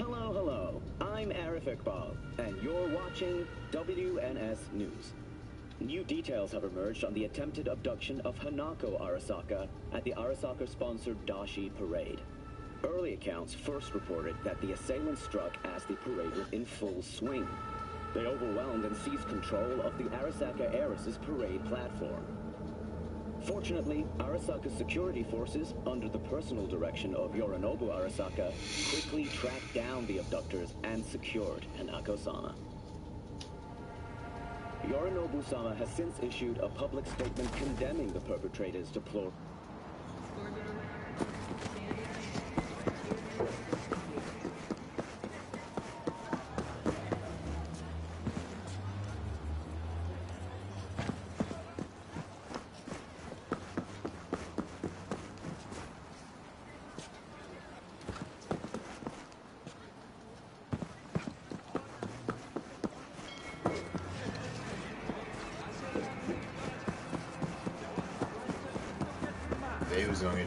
Hello, hello. I'm Arif Iqbal, and you're watching WNS News. New details have emerged on the attempted abduction of Hanako Arasaka at the Arasaka-sponsored Dashi Parade. Early accounts first reported that the assailants struck as the parade was in full swing. They overwhelmed and seized control of the Arasaka heiress's parade platform. Fortunately, Arasaka's security forces, under the personal direction of Yorinobu Arasaka, quickly tracked down the abductors and secured Hanako-sama. Yorinobu-sama has since issued a public statement condemning the perpetrators' deplorable. Beuzungen.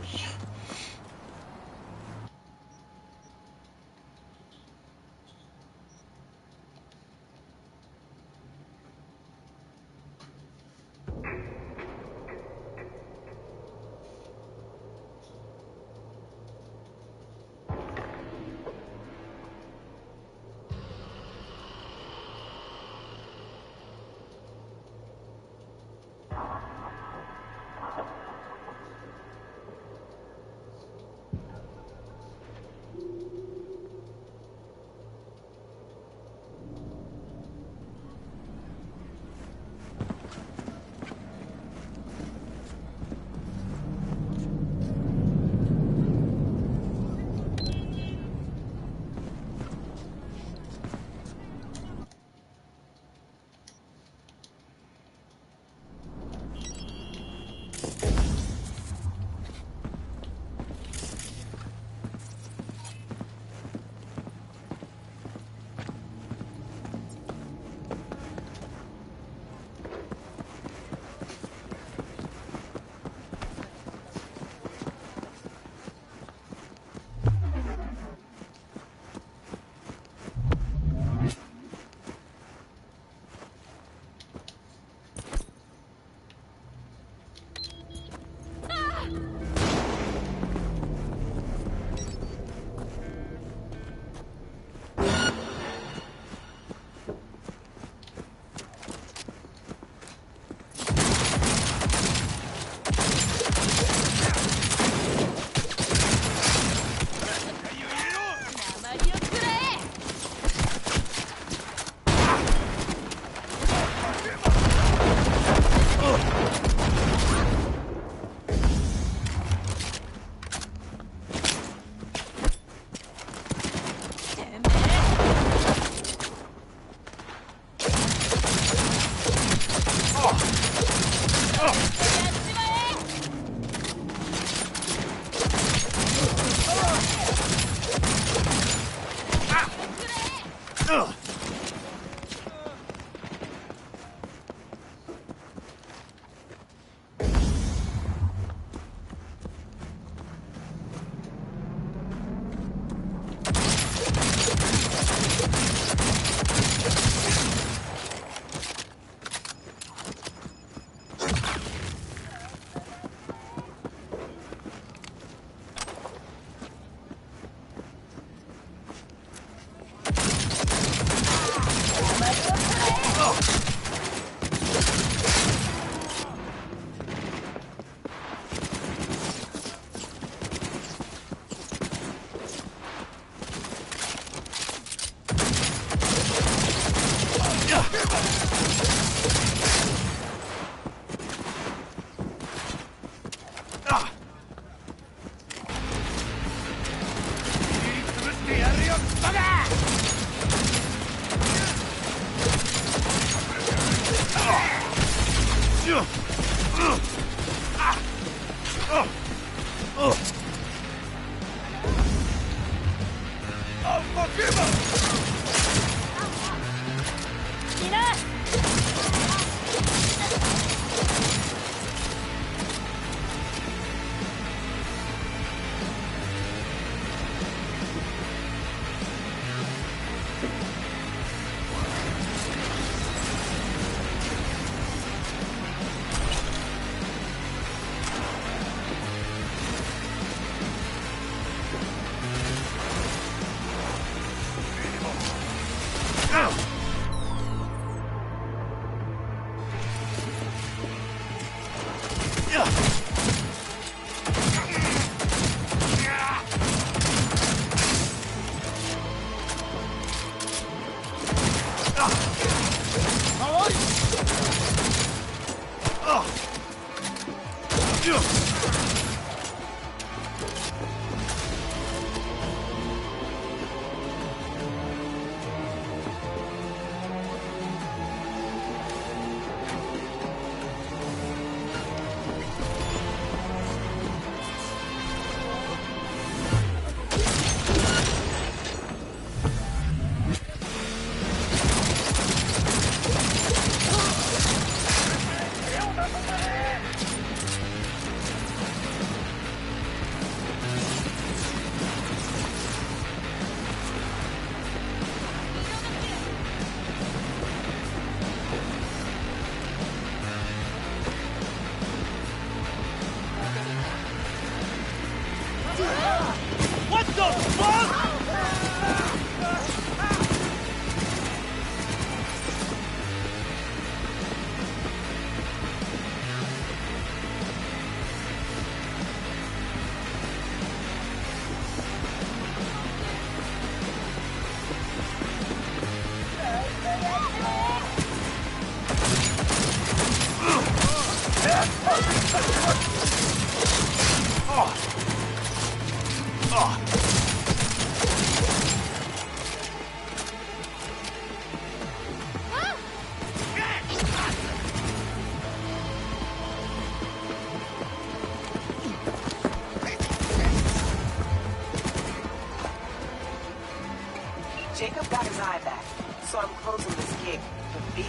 Jacob got his eye back, so I'm closing this gig. But B,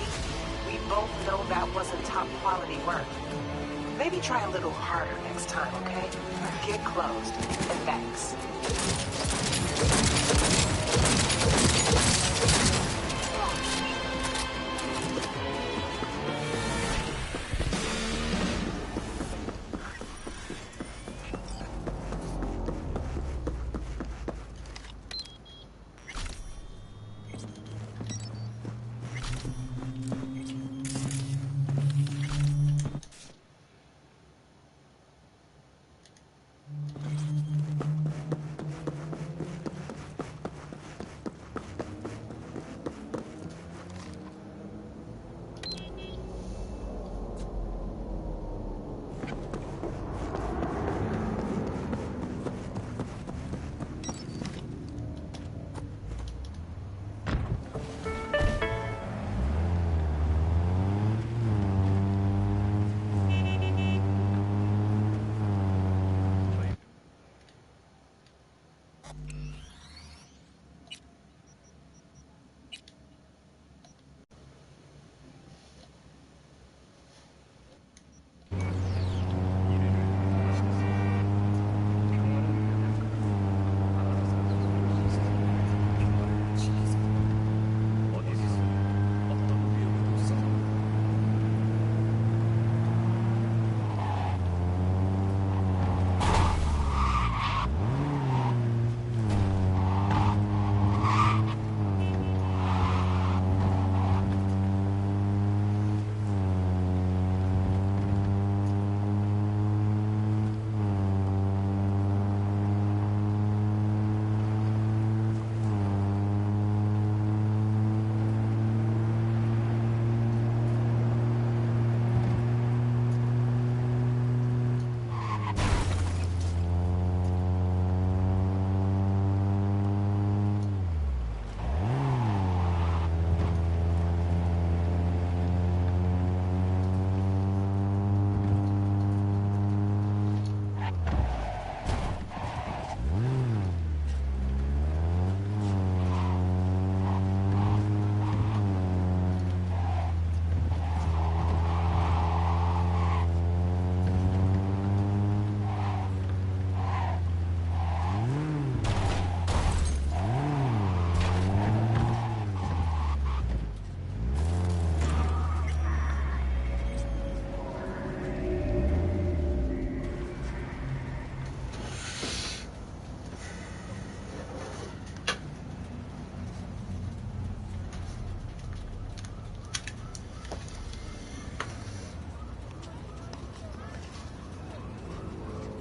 we both know that wasn't top quality work. Maybe try a little harder next time, okay? Gig closed, and thanks.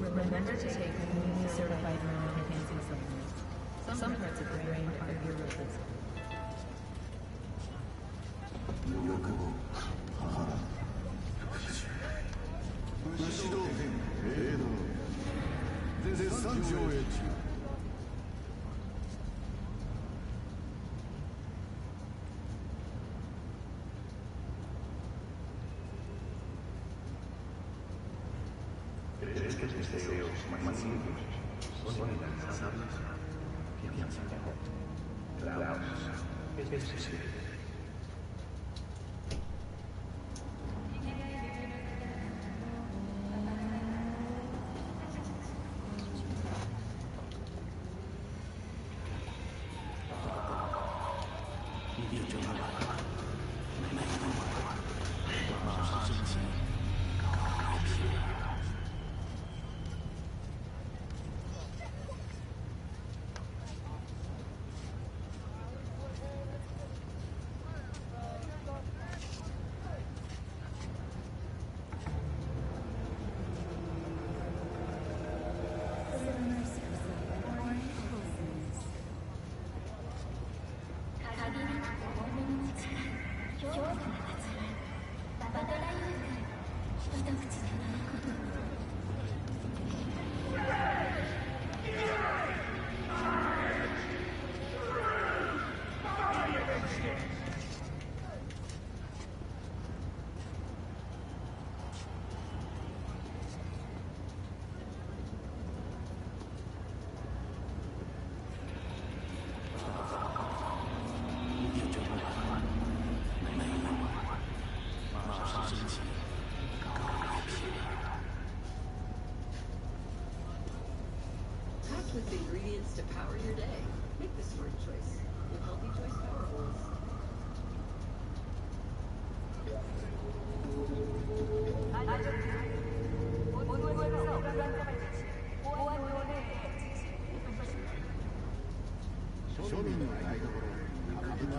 Remember to take community certified neuron enhancing supplements. Some parts of the brain are irreplaceable. ¿Crees que tus deseos masivos son inalcanzables? Piensa mejor. Claro, es posible. The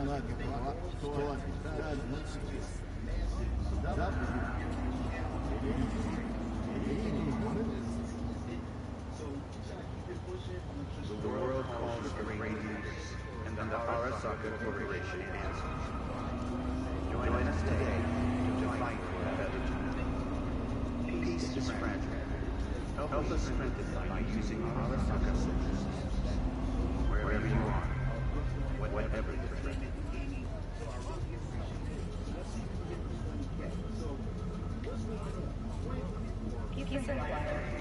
world calls for great leaders, and the Arasaka Corporation answers. Join us today to fight for a better tomorrow. Peace is fragile. Help us strengthen it by using Arasaka systems. Wherever you are, whatever the threat. Peace and quiet.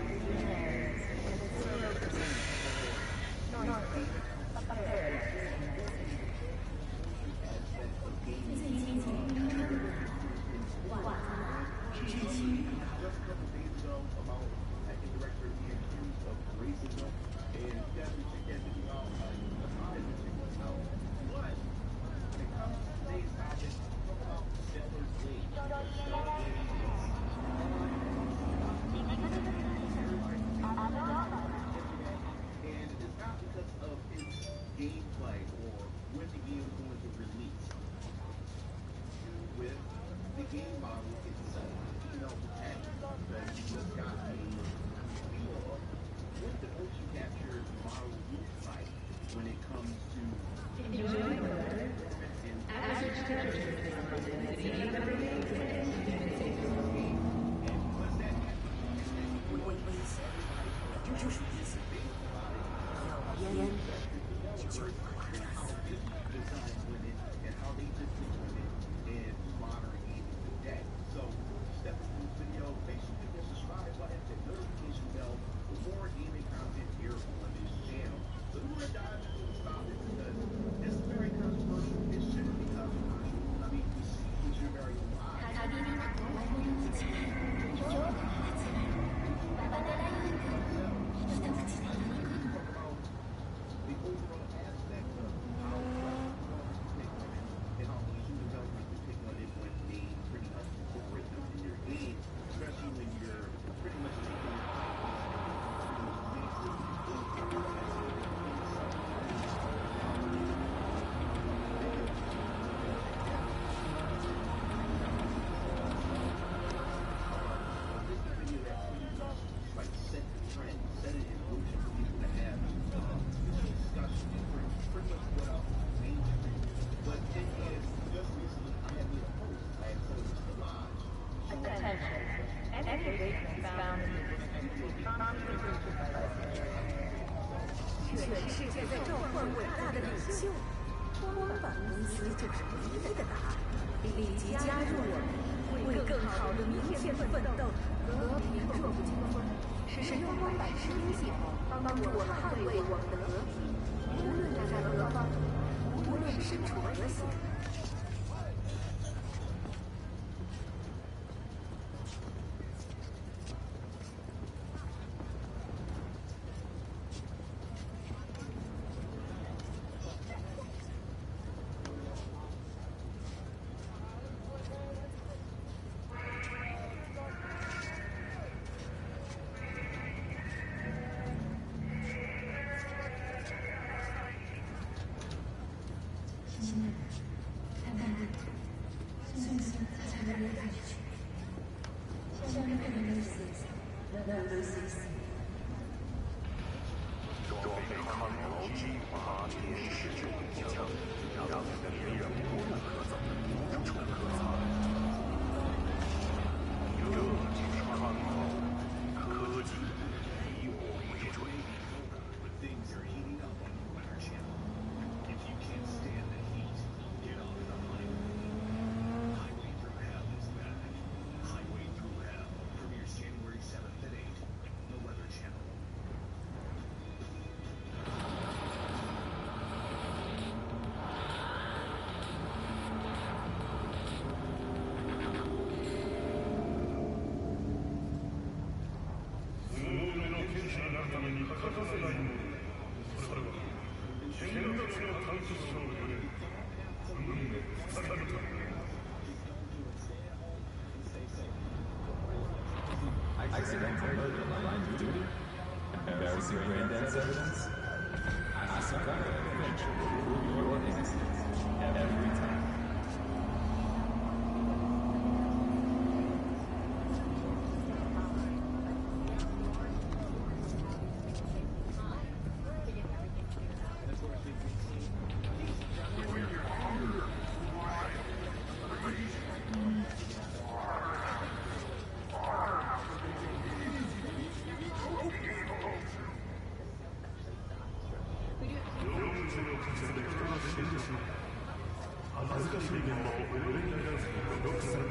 恥ずかしい現場を俺に流すと録された。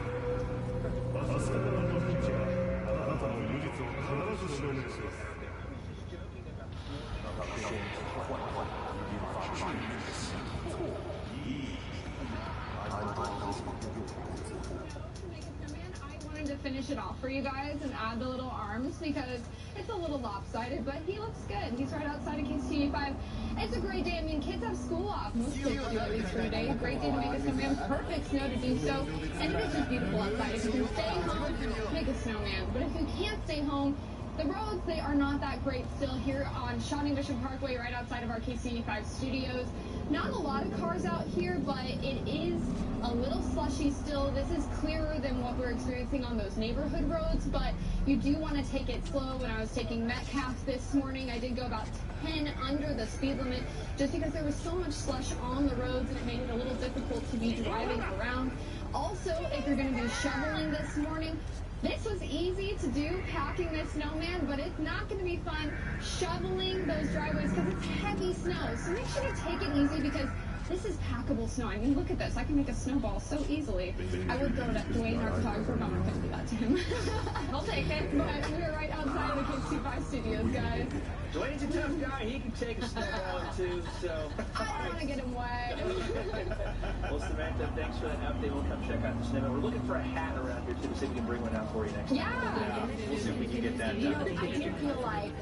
明日からの日はあなたの無実を必ず証明します。To finish it off for you guys and add the little arms because it's a little lopsided, but he looks good. He's right outside of KC5. It's a great day. I mean, kids have school off. Most kids do at least for a day. Great day to make a snowman. Perfect snow to do so. And it's just beautiful outside. If you can stay home, make a snowman. But if you can't stay home, the roads, they are not that great still here on Shawnee Mission Parkway, right outside of our KC5 studios. Not a lot of cars out here, but it is a little slushy still. This is clearer than what we're experiencing on those neighborhood roads, but you do want to take it slow. When I was taking Metcalf this morning, I did go about 10 under the speed limit just because there was so much slush on the roads and it made it a little difficult to be driving around. Also, if you're going to be shoveling this morning, this was easy to do, packing this snowman, but it's not going to be fun shoveling those driveways because it's heavy snow. So make sure to take it easy because this is packable snow. I mean, look at this. I can make a snowball so easily. I would go to Dwayne, our photographer, but I'm not going to do that to him. He'll take it. But we're right outside of the KC5 studios, guys. Dwayne's a tough guy. He can take a snowball too, so. I don't want to get him wet. Well, Samantha, thanks for that update. We'll come check out the snowman. We're looking for a hat around here, too. We'll see if we can bring one out for you next time. Yeah. We'll see if we can get that You know, done. I do feel like,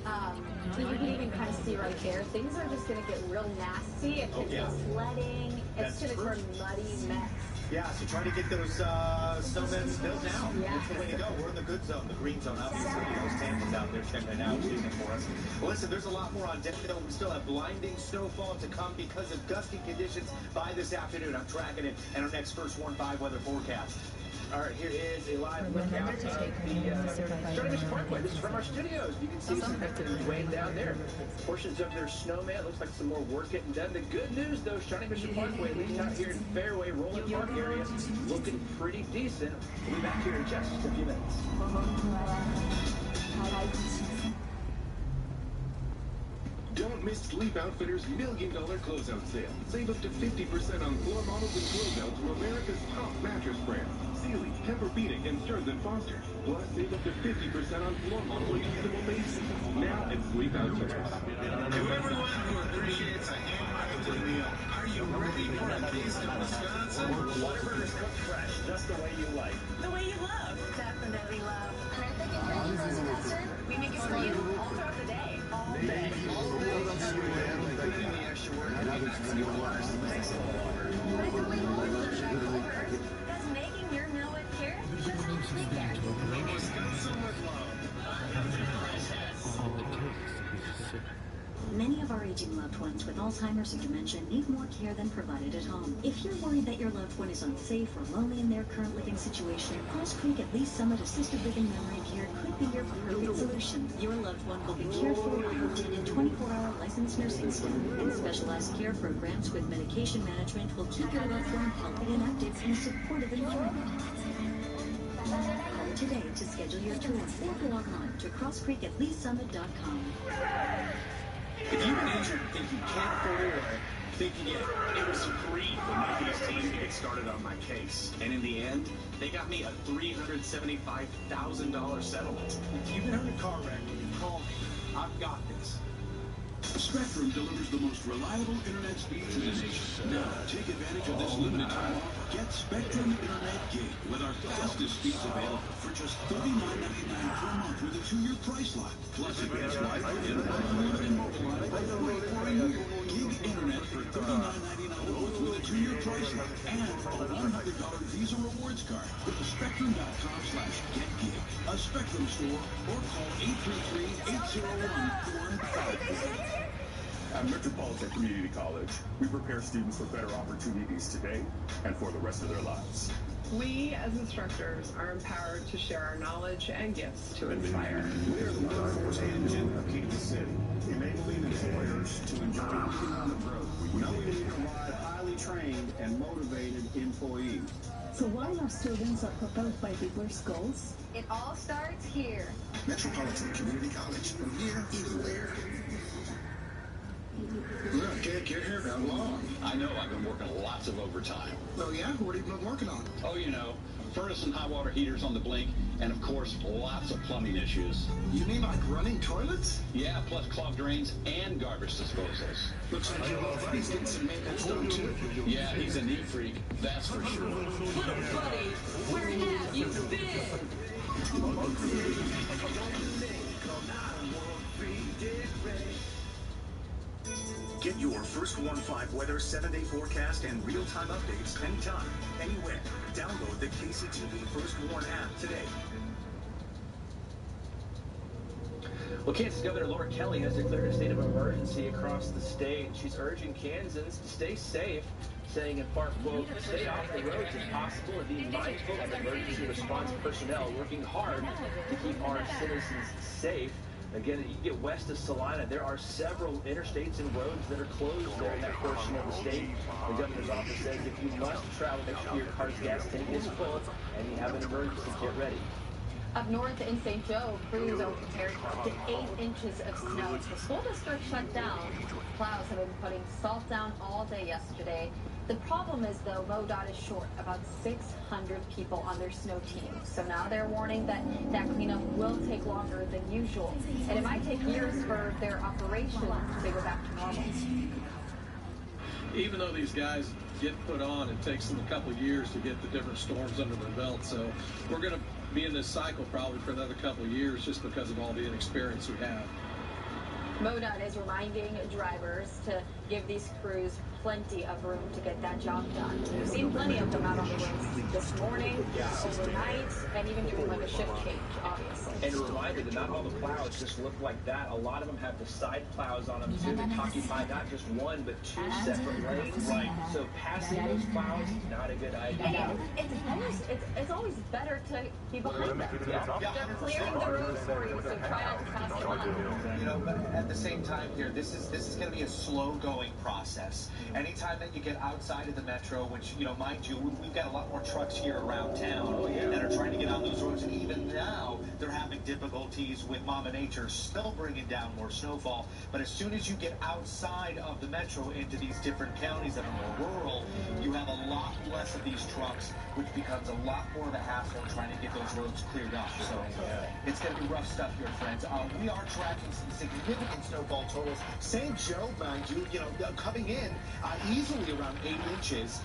you can even kind of see right there, things are just going to get real nasty if it's sledding. It's going to turn muddy mess. Yeah, so try to get those snowmen built now. Yeah. That's the way to go. We're in the good zone, the green zone, obviously. Those Tampa's out there checking it out, shooting it for us. Well, listen, there's a lot more on deck, though. We still have blinding snowfall to come because of gusty conditions by this afternoon. I'm tracking it in our next First Warn 5 weather forecast. All right, here is a live look out of the Shawnee Mission Parkway. This is from our studios. You can see some activity way down there. Portions of their snowman. Looks like some more work getting done. The good news, though, Shawnee Mission Parkway, at least out here in Fairway, Rolling Park area, looking pretty decent. We'll be back here in just a few minutes. Don't miss Sleep Outfitters' $1 million closeout sale. Save up to 50% on floor models and closeout to America's top mattress brands. Sealy, Tempur-Pedic, and Stearns & Foster. Plus, save up to 50% on floor model reusable bases. Now at Sleep Outfitters. To everyone who appreciates a handcrafted meal, are you ready for a taste of Wisconsin? Whataburger's cooked fresh, just the way you like. The way you love. Definitely love. And I think if you're using custard, we make it for you all throughout the day. All day. Including the extra work and other makes it a little longer. But if you're waiting for the check over, does making your meal with care just help take care? Wisconsin with love. Many of our aging loved ones with Alzheimer's and dementia need more care than provided at home. If you're worried that your loved one is unsafe or lonely in their current living situation, Cross Creek at Least Summit Assisted Living Memory Care could be your perfect solution. Your loved one will be cared for by routine 24-hour licensed nursing staff, and specialized care programs with medication management will keep your loved one healthy and active in a supportive environment. Call today to schedule your tour or log on to crosscreekatleastsummit.com. If you've been injured and think you can't fully work, think again. It was Supreme when my police team to get started on my case. And in the end, they got me a $375,000 settlement. If you've been in a car wreck, call me. I've got this. Spectrum delivers the most reliable internet speeds in the nation. Now, take advantage of this limited time offer. Get Spectrum Internet Gig with our fastest speeds available for just $39.99 per month with a 2-year price lock. Plus advanced Wi-Fi and unlimited mobile line for free for a year. Gig Internet for $39.99 a month with a 2-year price lock and a $100 Visa Rewards card. Go to spectrum.com/getgig, a Spectrum store, or call 833-801-4500. At Metropolitan Community College, we prepare students for better opportunities today and for the rest of their lives. We, as instructors, are empowered to share our knowledge and gifts to inspire. We are the workforce engine of Kansas City, enabling employers to enjoy working on the road. We know we need to provide highly trained and motivated employees. So while our students are propelled by diverse goals, It all starts here. Metropolitan Community College. From here, anywhere. Look, Jake, your hair got long. I know, I've been working lots of overtime. Oh, yeah? What have you been working on? Oh, you know, furnace and hot water heaters on the blink, and of course, lots of plumbing issues. You mean like running toilets? Yeah, plus clogged drains and garbage disposals. Looks like your little buddy's getting some maintenance done, too. Yeah, he's a neat freak, that's for sure. Little buddy, where have you been? Get your first 1-5 weather 7-day forecast and real-time updates anytime, anywhere. Download the KCTV First Warn app today. Well, Kansas Governor Laura Kelly has declared a state of emergency across the state. She's urging Kansans to stay safe, saying in part, quote, stay off the roads if possible and be mindful of emergency response personnel working hard to keep our citizens safe. Again, you get west of Salina, there are several interstates and roads that are closed there in that portion of the state. The governor's office says if you must travel, make sure your car's gas tank is full and you have an emergency, get ready. Up north in St. Joe, crews are prepared for up to 8 inches of snow. The school district shut down. Plows have been putting salt down all day yesterday. The problem is, though, MoDOT is short about 600 people on their snow team. So now they're warning that cleanup will take longer than usual. And it might take years for their operation to go back to normal. Even though these guys get put on, it takes them a couple of years to get the different storms under their belt. So we're going to be in this cycle probably for another couple of years just because of all the inexperience we have. MoDOT is reminding drivers to give these crews plenty of room to get that job done. We've seen plenty of them out on the roads this morning, overnight, and even during like a shift change, obviously. And a reminder that not all the plows just look like that. A lot of them have the side plows on them too that occupy not just one but 2 separate lanes. Right. So passing those plows is not a good idea. It's always better to be behind them. They're clearing the roads for you, so try not to pass them on. You know, but at the same time here, this is going to be a slow-going process. Anytime that you get outside of the metro, which, you know, mind you, we've got a lot more trucks here around town that are trying to get on those roads, and even now they're having difficulties with Mama Nature still bringing down more snowfall. But as soon as you get outside of the metro into these different counties that are more rural, you have a lot less of these trucks, which becomes a lot more of a hassle trying to get those roads cleared up. So it's going to be rough stuff here, friends. We are tracking some significant snowfall totals. St. Joe, mind you, coming in easily around 8 inches.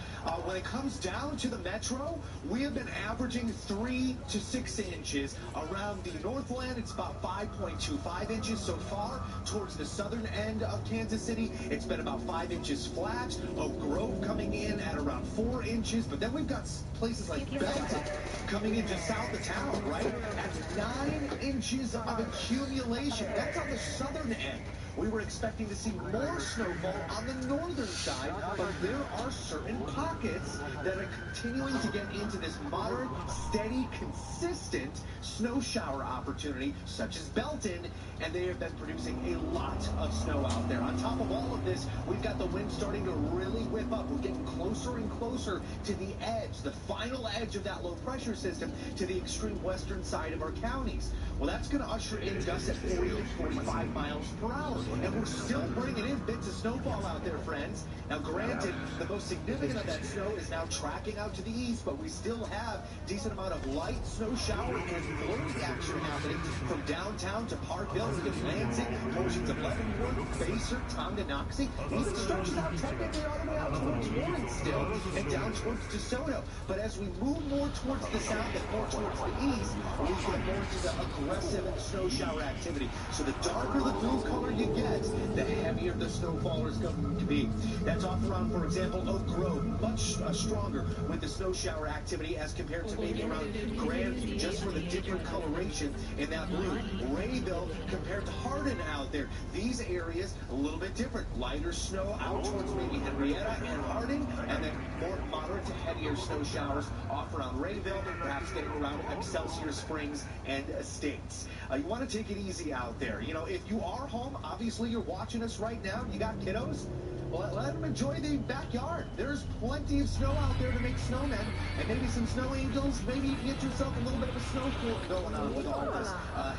When it comes down to the metro, we have been averaging 3 to 6 inches. Around the Northland, it's about 5.25 inches so far. Towards the southern end of Kansas City, it's been about 5 inches flat. Oak Grove coming in at around 4 inches. But then we've got places like Belton coming in just south of town, right? At 9 inches of accumulation. That's on the southern end. We were expecting to see more snowfall on the northern side, but there are certain pockets that are continuing to get into this moderate, steady, consistent snow shower opportunity, such as Belton, and they have been producing a lot of snow out there. On top of all of this, we've got the wind starting to really whip up. We're getting closer and closer to the edge, the final edge of that low pressure system, to the extreme western side of our counties. Well, that's going to usher in gusts at 40 to 45 miles per hour. And we're still bringing in bits of snowfall out there, friends. Now, granted, the most significant of that snow is now tracking out to the east, but we still have a decent amount of light snow showers and flurry action happening from downtown to Parkville, to Lansing, portions of Leavenworth, Basehor, Tonganoxie, even stretches out technically all the way out towards Warren still, and down towards DeSoto. But as we move more towards the south and more towards the east, we get more into the aggressive snow shower activity. So the darker the blue color you get, the heavier the snowfall is going to be. That's off around, for example, Oak Grove, much stronger with the snow shower activity as compared to maybe around Grandview, just for the different coloration in that blue. Rayville compared to Hardin out there. These areas a little bit different. Lighter snow out towards maybe Henrietta and Hardin, and then more moderate to heavier snow showers off around Rayville, and perhaps getting around Excelsior Springs and Estates. You want to take it easy out there. You know, if you are home, obviously you're watching us right now, you got kiddos, well, let them enjoy the backyard. There's plenty of snow out there to make snowmen, and maybe some snow angels. Maybe you can get yourself a little bit of a snow fort going on with all this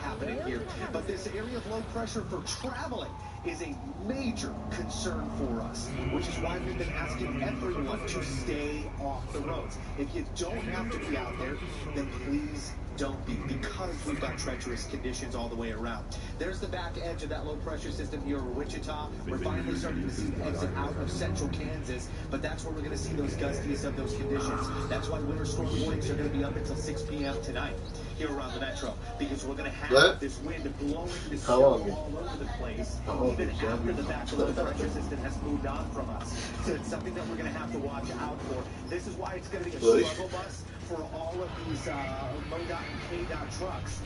happening here. But this area of low pressure for traveling is a major concern for us, which is why we've been asking everyone to stay off the roads. If you don't have to be out there, then please don't be, because we've got treacherous conditions all the way around. There's the back edge of that low pressure system here in Wichita. We're finally starting to see the exit out of central Kansas, but that's where we're going to see those gustiest of those conditions. That's why winter storm warnings are going to be up until 6 p.m. tonight here around the metro, because we're going to have this wind blowing the snow all over the place, even after the back low pressure system has moved on from us. So it's something that we're going to have to watch out for. This is why it's going to be a struggle bus for all of these MoDOT and KDOT trucks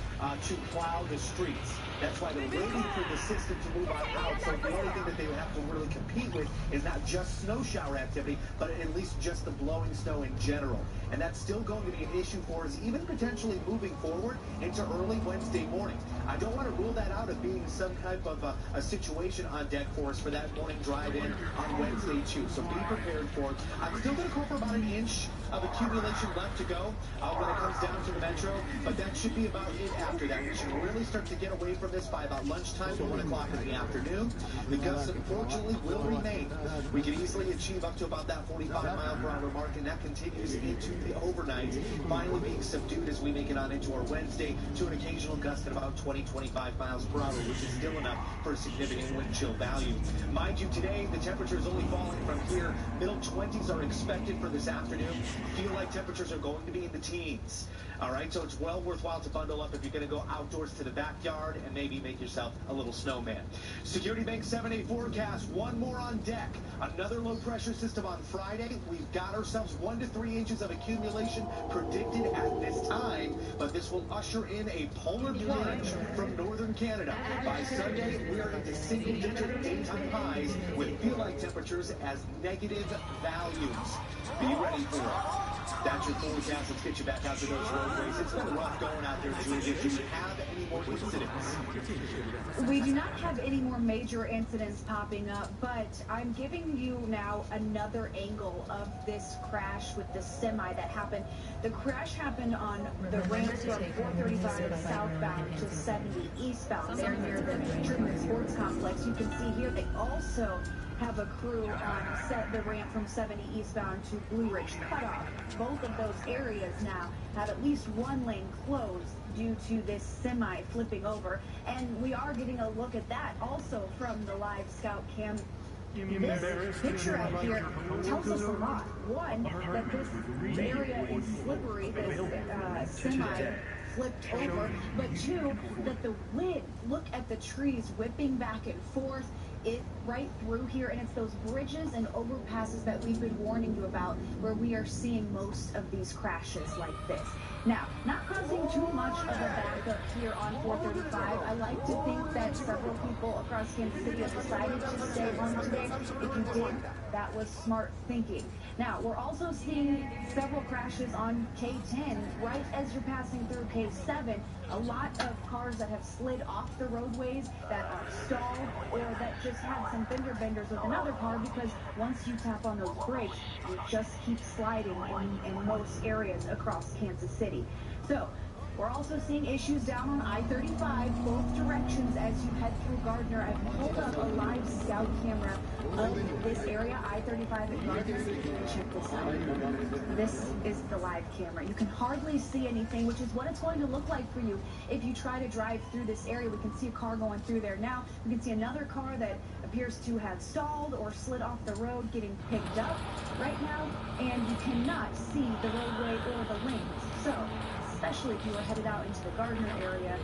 to plow the streets. That's why they're waiting for the system to move on out. So the only thing that they would have to really compete with is not just snow shower activity, but at least just the blowing snow in general. And that's still going to be an issue for us, even potentially moving forward into early Wednesday morning. I don't want to rule that out of being some type of a situation on deck for us for that morning drive-in on Wednesday too. So be prepared for it. I'm still going to call for about an inch of accumulation left to go when it comes down to the metro, but that should be about it after that. We should really start to get away from this by about lunchtime to 1 o'clock in the afternoon. The gusts, unfortunately, will remain. We can easily achieve up to about that 45-mile-per-hour mark, and that continues into the overnight, finally being subdued as we make it on into our Wednesday to an occasional gust at about 20-25 miles per hour, which is still enough for a significant wind chill value. Mind you, today, the temperature is only falling from here. Middle 20s are expected for this afternoon. Feel like temperatures are going to be in the teens. All right, so it's well worthwhile to bundle up if you're going to go outdoors to the backyard and maybe make yourself a little snowman. Security Bank 7-day forecast, one more on deck. Another low pressure system on Friday. We've got ourselves 1 to 3 inches of accumulation predicted at this time, but this will usher in a polar plunge from northern Canada. By Sunday, we are into single-digit daytime highs with feel-like temperatures as negative values. Be ready for it. That's your forecast. Let's get you back out to those roadways. It's been rough going out there, Julia. Do you have any more incidents? We do not have any more major incidents popping up, but I'm giving you now another angle of this crash with the semi that happened. The crash happened on the ramp from 435 southbound to 70 eastbound, there near the Truman Sports Complex. You can see here they also have a crew on the ramp from 70 eastbound to Blue Ridge Cutoff. Both of those areas now have at least one lane closed due to this semi flipping over. And we are getting a look at that also from the live scout cam. This picture out here tells us a lot. One, that this area is slippery, this semi flipped over, but two, that the wind, look at the trees whipping back and forth, it right through here, and it's those bridges and overpasses that we've been warning you about where we are seeing most of these crashes like this. Now, not causing too much of a backup here on 435. I like to think that several people across Kansas City have decided to stay home today. If you did, that was smart thinking. Now, we're also seeing several crashes on K10 right as you're passing through K7. A lot of cars that have slid off the roadways, that are stalled, or that just had some fender benders with another car, because once you tap on those brakes, you just keep sliding in most areas across Kansas City. So, we're also seeing issues down on I-35, both directions as you head through Gardner. I've pulled up a live scout camera of this area, I-35 at Gardner. Check this out. This is the live camera. You can hardly see anything, which is what it's going to look like for you if you try to drive through this area. We can see a car going through there now. We can see another car that appears to have stalled or slid off the road getting picked up right now, and you cannot see the roadway or the lanes. So, especially if you are headed out into the Gardner area,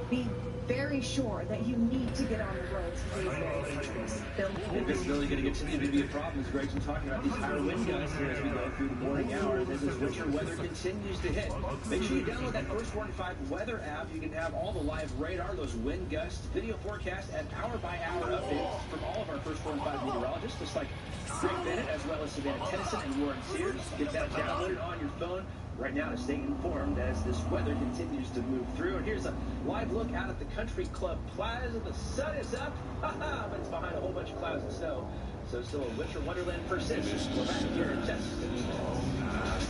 be very sure that you need to get on the roads. It is very dangerous. And visibility going to continue to be a problem, as Greg's been talking about, these higher wind gusts here as we go through the morning hours as this winter weather continues to hit. Make sure you download that First Warn 5 weather app. You can have all the live radar, those wind gusts, video forecast, and hour-by-hour updates from all of our First Warn 5 meteorologists, just like Greg Bennett, as well as Savannah Tennyson and Warren Sears. Get that downloaded on your phone right now to stay informed as this weather continues to move through. And here's a live look out at the Country Club Plaza. The sun is up, but it's behind a whole bunch of clouds and snow. So still a winter wonderland persists. We're back here in just a few minutes.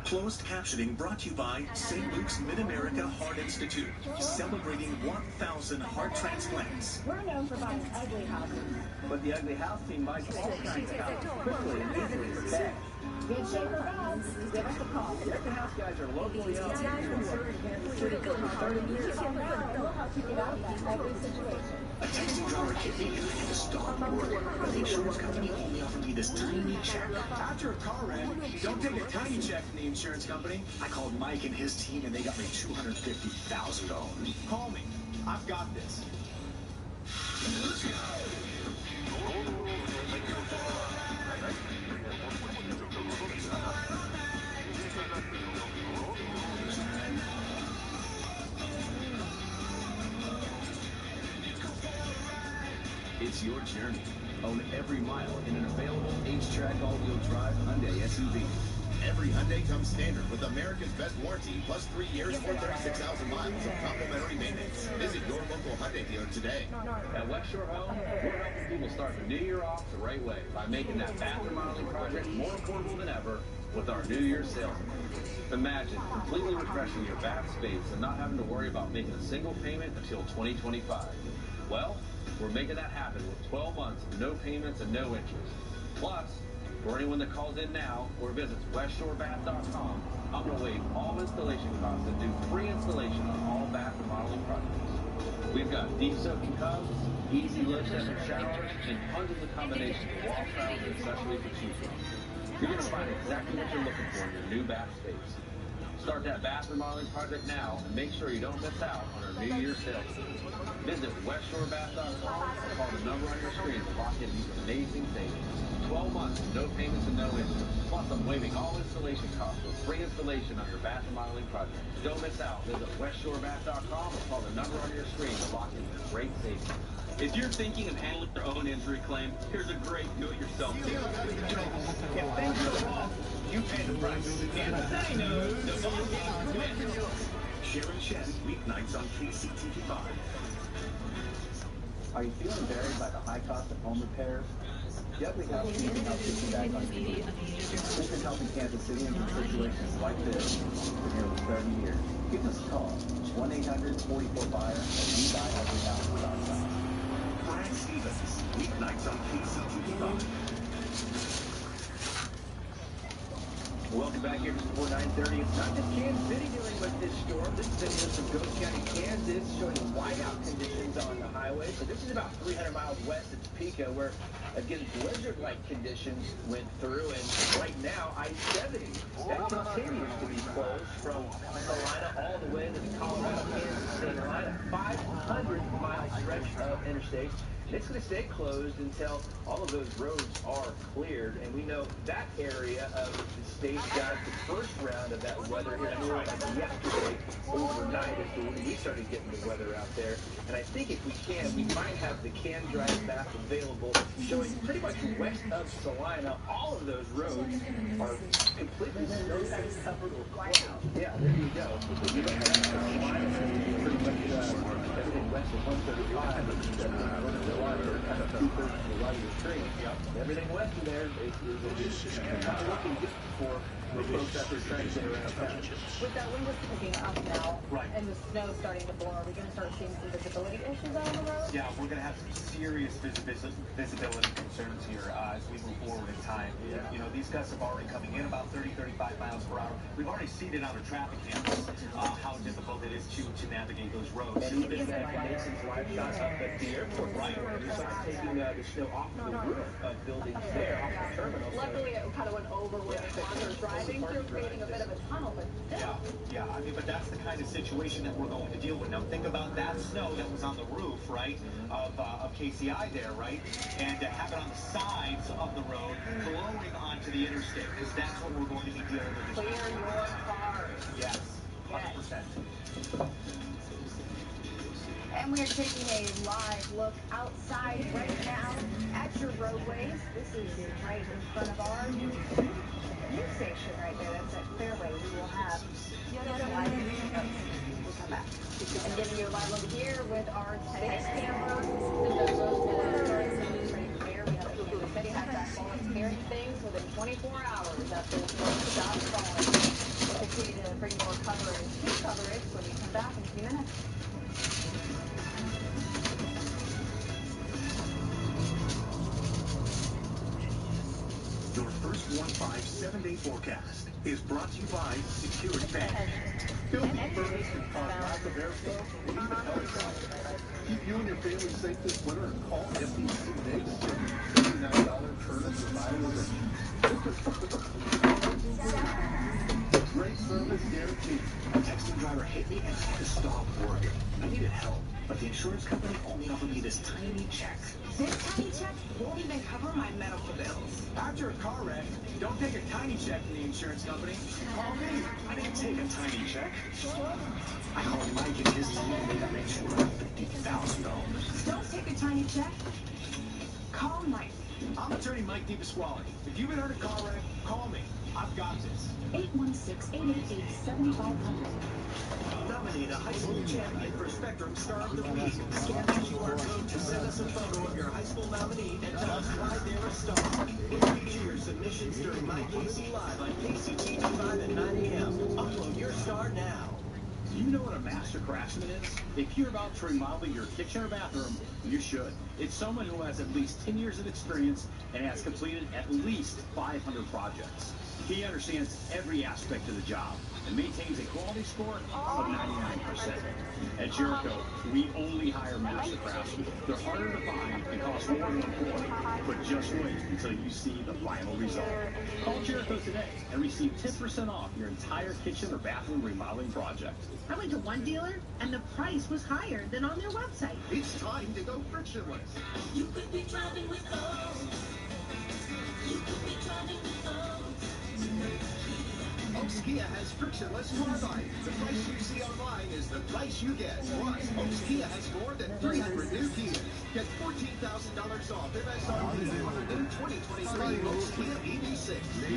Closed captioning brought to you by St. Luke's Mid-America Heart Institute, celebrating 1,000 heart transplants. We're known for buying ugly houses. But the ugly house team buys all kinds of houses quickly and easily for cash. Good shape or bad, give us a call. The ugly house guys are locally owned. They've been serving Kansas City for over 30 years. We'll help you get out of that ugly situation. A taxi driver hit me and I had to stop work. But the insurance company only offered me this tiny check. After a car wreck, don't take a tiny check from the insurance company. I called Mike and his team and they got me $250,000. Call me. I've got this. It's your journey. Own every mile in an available H-Track all-wheel drive Hyundai SUV. Every Hyundai comes standard with America's best warranty plus 3 years or 36,000 miles of complimentary maintenance. Visit your local Hyundai dealer today. At West Shore Home, we're helping people start the new year off the right way by making that bath remodeling project more affordable than ever with our New Year's sales. Imagine completely refreshing your bath space and not having to worry about making a single payment until 2025. Well, we're making that happen with 12 months of no payments and no interest. Plus, for anyone that calls in now or visits westshorebath.com, I'm going to waive all installation costs and do free installation on all bath remodeling projects. We've got deep soaking tubs, easy low-temperature showers, and hundreds of combinations of wall tiles and accessories to choose from. You're going to find exactly what you're looking for in your new bath space. Start that bath remodeling project now and make sure you don't miss out on our New Year's sales. Visit westshorebath.com or call the number on your screen to lock in these amazing savings. 12 months, no payments and no interest. Plus, I'm waiving all installation costs with free installation on your bath remodeling project. Don't miss out. Visit westshorebath.com or call the number on your screen to lock in these great savings. If you're thinking of handling your own injury claim, here's a great do-it-yourself deal. If things go wrong, you pay the price. And they know the boss wins. Sharon Chen, weeknights on KCTV5. Are you feeling buried by the high cost of home repairs? The Ugly House team can help get you back on your feet. We've been helping Kansas City in situations like this for nearly 30 years. Give us a call, 1-800-44-BUYER, or WeBuyEveryHouse.com. Brad Stevens, weeknights on KCTV5. Welcome back here to Sport 930. It's not just Kansas City dealing with this storm. This is images from Ghost County, Kansas, showing whiteout conditions on the highway. So this is about 300 miles west of Topeka, where, again, blizzard-like conditions went through. And right now, I-70, that continues to be closed from Salina all the way to the Colorado-Kansas state line. A 500-mile stretch of interstate. It's going to stay closed until all of those roads are cleared, and we know that area of the state got the first round of that weather here yesterday overnight as we started getting the weather out there. And I think if we can, we might have the CanDrive map available showing pretty much west of Salina, all of those roads are completely snow-covered or cloud. Yeah, there you go. You don't have Salina, pretty much everything west of 135. Kind of 2/3 to the right of the stream. Everything west of there is kind of looking good for the folks out there trying to get around town. With that wind just picking up now, and the snow starting to blow, are we going to start seeing some visibility issues out on the road? Yeah, we're going to have some serious visibility concerns here as we move forward in time. Yeah. You know, these gusts are already coming in about 30, 35 miles per hour. We've already seen it on the traffic cameras, how difficult it is to navigate those roads. And even that Mason's live shot up at the airport, right? We started taking the snow off of the roof of buildings there, off the terminal. Luckily, it kind of went over where the cars are driving through, creating a bit of a tunnel, but still. Yeah, I mean, but that's the kind of situation that we're going to deal with. Now, think about that snow that was on the roof, right, of KCI there, right, and to have it on the sides of the road blowing onto the interstate, because that's what we're going to be dealing with. Clear your cars. Yes, 100%. And we are taking a live look outside right now at your roadways. This is right in front of our new station right there. That's at Fairway. We will have live news. We'll come back. And giving you a live look here with our today's camera. The road starting to move pretty clear. We know that Kansas City has that falling carrying things within 24 hours after the storm stopped falling. 15 7-day forecast is brought to you by Security Bank. Filthy furnace can cause lack of airflow and even health problems. Keep you and your family safe this winter and call FEC today to save you $39 furnace revitalization. Great service guaranteed. A texting driver hit me and I had to stop working. I needed help, but the insurance company only offered me this tiny check. This tiny check won't even cover my medical bills. After a car wreck, don't take a tiny check from the insurance company. Call me. I didn't take a tiny check. I called Mike and his team and they got me $250,000. Don't take a tiny check. Call Mike. I'm attorney Mike DePasquale. If you've been hurt in a car wreck, call me. I've got this. 816-888-7500. Nominate a high school champion for Spectrum Star of the Week. Scan the QR code to send us a photo of your high school nominee and tell us why they're a star. We'll feature your submissions during My KC Live on KCTV5 at 9 a.m. Upload your star now. Do you know what a master craftsman is? If you're about to remodel your kitchen or bathroom, you should. It's someone who has at least 10 years of experience and has completed at least 500 projects. He understands every aspect of the job and maintains a quality score of 99%. At Jericho, we only hire master craftsmen. They're harder to find and cost more to employ. But just wait until you see the final result. Call Jericho today and receive 10% off your entire kitchen or bathroom remodeling project. I went to one dealer, and the price was higher than on their website. It's time to go frictionless. You could be driving with us. You could be driving with us. Oaks Kia has frictionless car buying. The price you see online is the price you get. Plus, Oaks Kia has more than 300 new Kias. Get $14,000 off MSRP in 2023 Oaks Kia EV6.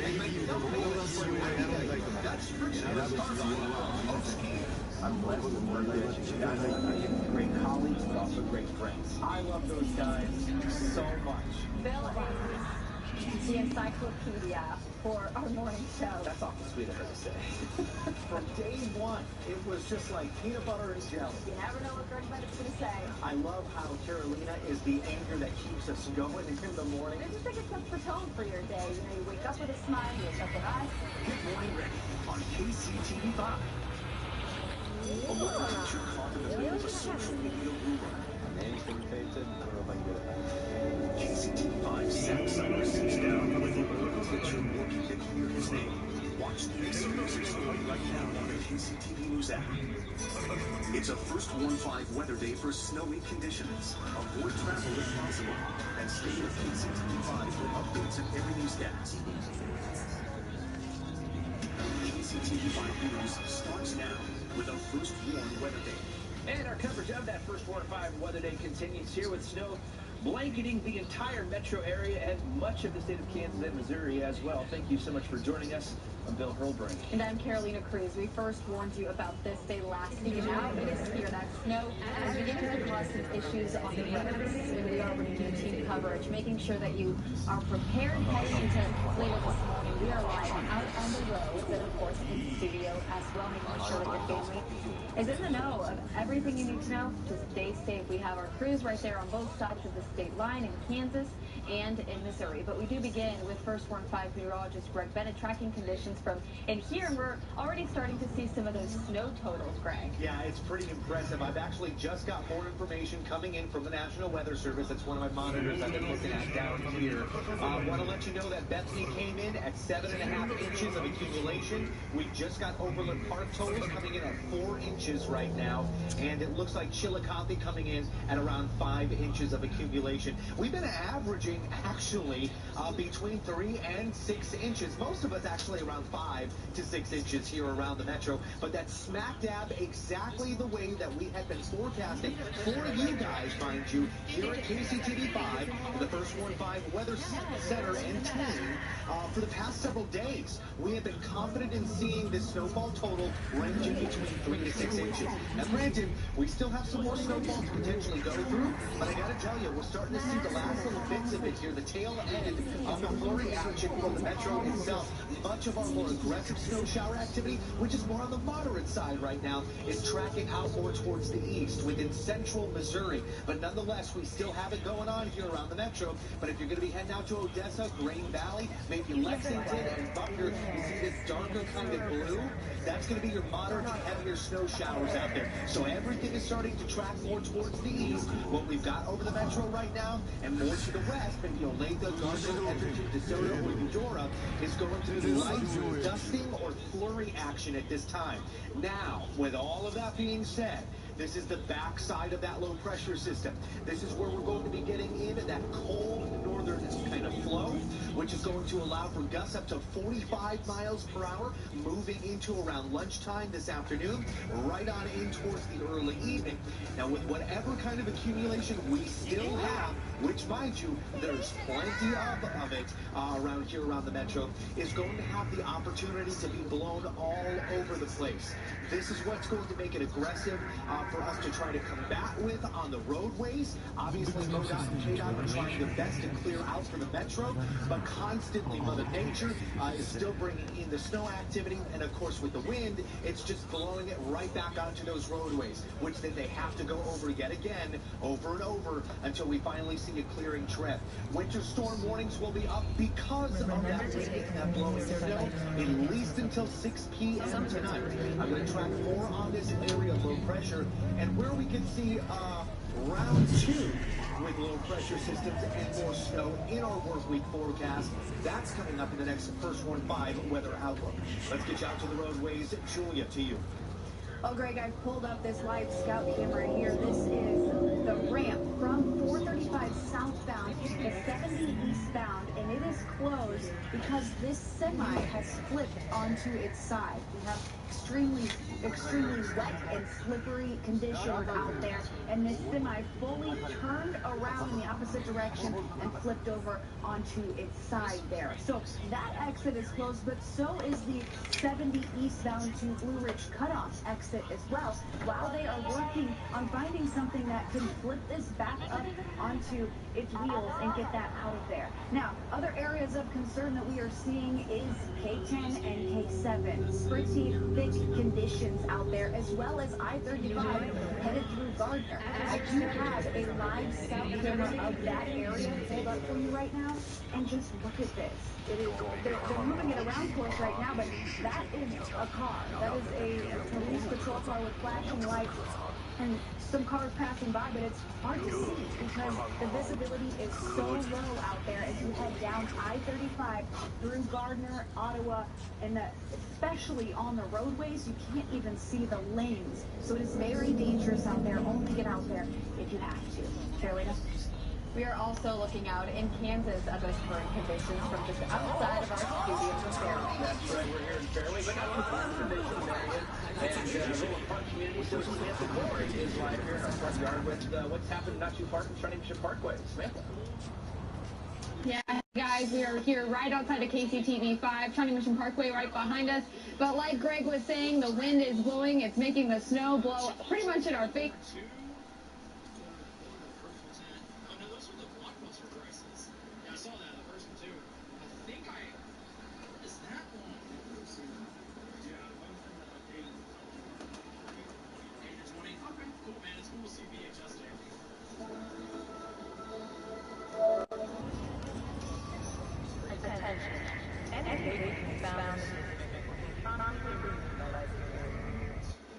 And make no payments for every day. That's frictionless car buying from Oaks Kia. I'm blessed with the relationship you guys have. Great colleagues, but also great friends. I love those guys so much. Bill is the encyclopedia for our morning show. That's awful sweet of her to say. From day one, it was just like peanut butter and jelly. You never know what everybody's going to say. I love how Carolina is the anchor that keeps us going in the morning. It just like it sets the tone for your day. You know, you wake up with a smile, you wake up with us. Get morning ready on KCTV5. A local feature caught in the middle of a social media rumor. Anything paid attention, I don't know if I can get it. KCTV5 Sam Summer sits down with a local feature working to clear his name. Watch the exclusive story right now on the KCTV News app. It's a first warn 5 weather day for snowy conditions. Avoid travel if possible. And stay with KCTV5 for updates of every newscast. KCTV5 News starts now with a first warn weather day. And our coverage of that first 4 or 5 weather day continues here with snow blanketing the entire metro area and much of the state of Kansas and Missouri as well. Thank you so much for joining us. I'm Bill Hurlbrink. And I'm Carolina Cruz. We first warned you about this day last week. Now it is here. That snow is beginning to cause some issues on the roads. And we are bringing you team coverage, making sure that you are prepared heading into later this morning. We are live out on the road, but of course in the studio as well, making sure that your family is in the know of everything you need to know to stay safe. We have our crews right there on both sides of the state line in Kansas and in Missouri. But we do begin with First Warn 5 meteorologist Greg Bennett tracking conditions from in here. We're already starting to see some of those snow totals, Greg. Yeah, it's pretty impressive. I've actually just got more information coming in from the National Weather Service. That's one of my monitors I've been looking at down here. I want to let you know that Bethany came in at 7.5 inches of accumulation. We just got Overland Park totals coming in at 4 inches right now. And it looks like Chillicothe coming in at around 5 inches of accumulation. We've been averaging actually between 3 and 6 inches. Most of us actually around 5 to 6 inches here around the metro. But that's smack dab exactly the way that we had been forecasting for you guys, mind you, here at KCTV5, the First Warn 5 Weather Center and team. For the past several days, we have been confident in seeing this snowfall total ranging between 3 to 6 inches. Now, granted, we still have some more snowfall to potentially go through, but I gotta tell you, we're starting to see the last little bits of it here, the tail end of the flurry action from the metro itself. Much of our more aggressive snow shower activity, which is more on the moderate side right now, is tracking out more towards the east within central Missouri. But nonetheless, we still have it going on here around the metro. But if you're going to be heading out to Odessa, Grain Valley, maybe Lexington, painted and buffer. You see this darker kind of blue? That's going to be your moderate to heavier snow showers out there. So everything is starting to track more towards the east. What we've got over the metro right now, and more to the west, maybe Olathe, Gardner, Edgerton, DeSoto, or Eudora, is going to be light dusting or flurry action at this time. Now, with all of that being said, this is the backside of that low pressure system. This is where we're going to be getting into that cold northern kind of flow, which is going to allow for gusts up to 45 miles per hour, moving into around lunchtime this afternoon, right on in towards the early evening. Now, with whatever kind of accumulation we still have, which, mind you, there's plenty of it around here around the metro, is going to have the opportunity to be blown all over the place. This is what's going to make it aggressive for us to try to combat with on the roadways. Obviously, MoDOT and KDOT are trying their best to clear out for the metro, but constantly Mother Nature is still bringing in the snow activity, and of course with the wind, it's just blowing it right back onto those roadways, which then they have to go over yet again, over and over, until we finally see a clearing trend. Winter storm warnings will be up because of that wind and that blowing snow, at least until 6 p.m. tonight. I'm going to track more on this area of low pressure and where we can see round 2 with low pressure systems and more snow in our work week forecast. That's coming up in the next First One 5 weather outlook. Let's get you out to the roadways. Julia, to you. Oh, Greg, I pulled up this live scout camera here. This is the ramp from 435 southbound to the 70 eastbound, and it is closed because this semi has flipped onto its side. We have extremely wet and slippery conditions out there, and this semi fully turned around in the opposite direction and flipped over onto its side there. So that exit is closed, but so is the 70 eastbound to Blue Ridge cutoff exit as well, while they are working on finding something that can flip this back up onto its wheels and get that out of there. Now, other areas of concern that we are seeing is K10 and K7. Pretty thick conditions out there, as well as I-35 headed through Gardner. I do have a live scout camera of that area pulled up for you right now, and just look at this. It is, they're moving it around for us right now, but that is a car. That is a police patrol car with flashing lights and some cars passing by, but it's hard to see because the visibility is so low out there as you head down I-35 through Gardner, Ottawa, and especially on the roadways, you can't even see the lanes. So it is very dangerous out there. Only get out there if you have to. Carolina? We are also looking out in Kansas at those current conditions from just outside of our studio in Fairway. That's right, we're here in Fairway, but not too far from Division, Marion. And Rolling Park Community Social Samantha Corey is live here in our front yard with what's happened not too far from Shawnee Mission Parkway. Samantha. Yeah, guys, we are here right outside of KCTV 5, Shawnee Mission Parkway right behind us. But like Greg was saying, the wind is blowing. It's making the snow blow pretty much in our face. Attention. Any found in